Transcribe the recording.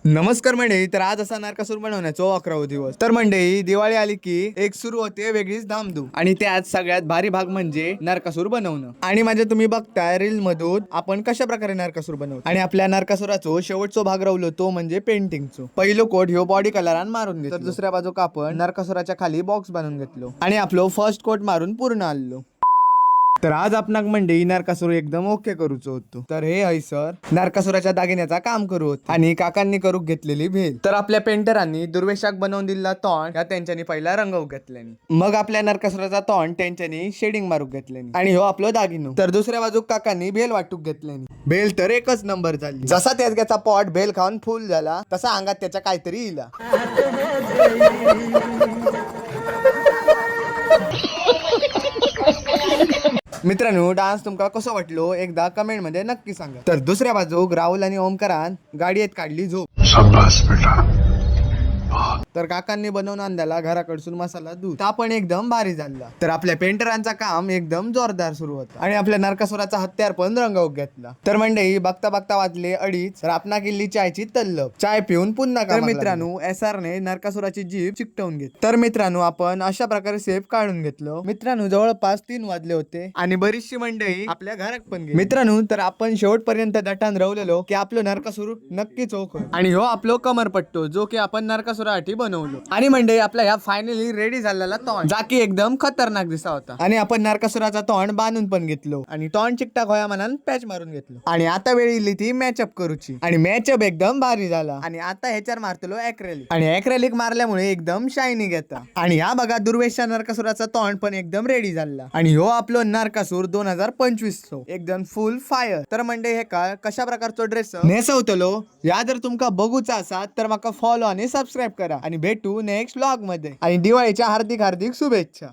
नमस्कार मंडळी. तर आज असा नरकासूर बनवण्याचा 11वा दिवस. तर मंडळी, दिवाळी आली की एक सुरू होते वेगळीच धामधूम, आणि त्यात सगळ्यात भारी भाग म्हणजे नरकासूर बनवणं. आणि माझे तुम्ही बघताय रील मधून आपण कशा प्रकारे नरकासूर बनवतो. आणि आपल्या नरकासुराचो शेवटचा भाग राहिलो तो म्हणजे पेंटिंगचो. पहिलो कोट ह्यो बॉडी कलरान मारून घेतलो, तर दुसऱ्या बाजूक आपण नरकासुराच्या खाली बॉक्स बनवून घेतलो आणि आपलो फर्स्ट कोट मारून पूर्ण आलो. तर आज आपणाक म्हणजे नरकासूर एकदम ओके करूचो होतो. तर हे सर नरकासुराच्या दागिन्याचा काम करू होत आणि काकांनी करूक घेतलेली भेल. तर आपल्या पेंटरांनी दुर्वेशाक बनवून दिलेला तोंड या त्यांच्यानी पहिला रंगवूक घेतल्यानी, मग आपल्या नरकासुराचा तोंड त्यांच्यानी शेडिंग मारूक घेतल्यानी, आणि हो आपलो दागिनो. तर दुसऱ्या बाजूक काकांनी भेल वाटूक घेतल्यानी. भेल तर एकच नंबर झाली. जसा त्याचा पॉट भेल खाऊन फुल झाला तसा अंगात त्याच्या काहीतरी इला. मित्रांनो, डान्स तुमका कसं वाटलो एकदा कमेंट मध्ये नक्की सांगा. तर दुसऱ्या बाजूक राहुल आणि ओमकारान गाडीत काढली झोप. शाबास बेटा. तर काकांनी बनवून आणलेला घराकडसून मसाला दूध ता पण एकदम भारी झाला. तर आपल्या पेंटरांचा काम एकदम जोरदार सुरू होता आणि आपल्या नरकासुराचा हत्यार पण रंगवूक घेतला. तर मंडळी, बघता बघता वाजले 2:30. रापना किल्ली चायची तल्लप. चाय पिऊन पुन्हा. तर मित्रांनो, SR ने नरकासुराची जीभ चिकटवून घेतली. तर मित्रांनो, आपण अशा प्रकारे सेफ काढून घेतलं. मित्रांनो, जवळपास 3 वाजले होते आणि बरीचशी मंडळी आपल्या घरात पण गेली. मित्रांनो, तर आपण शेवटपर्यंत दटान राहिलेलो की आपलं नरकासुर नक्कीच ओळख. आणि हो आपलो कमरपट्टो जो की आपण नरकासुरासाठी बनवलो. आणि मंडळी, आपला ह्या फायनली रेडी झालेला तोंड जाकी एकदम खतरनाक दिसा होता. आणि आपण नरकासुराचा तोंड बांधून पण घेतलो आणि तोंड चिकटाक होया म्हणून पॅच मारून घेतलो. आणि आता वेळ इली ती मॅचअप करूची, आणि मॅचअप एकदम भारी झाला. आणि आता ह्याच्यावर मारतलो ऍक्रेलिक, आणि ऍक्रेलिक मारल्यामुळे एकदम शायनिंग घेता. आणि ह्या बघा, दुर्वेशच्या नरकासुराचा तोंड पण एकदम रेडी झाला. आणि हो आपलो नरकासूर 2025 एकदम फुल फायर. तर मंडळी, हे का कशा प्रकारचा ड्रेस नेसवतलो या जर तुमका बघूचा असा तर माका फॉलो आणि सबस्क्राईब करा. आणि भेटू नेक्स्ट व्लॉग मध्ये. आणि दिवाळीच्या हार्दिक हार्दिक शुभेच्छा.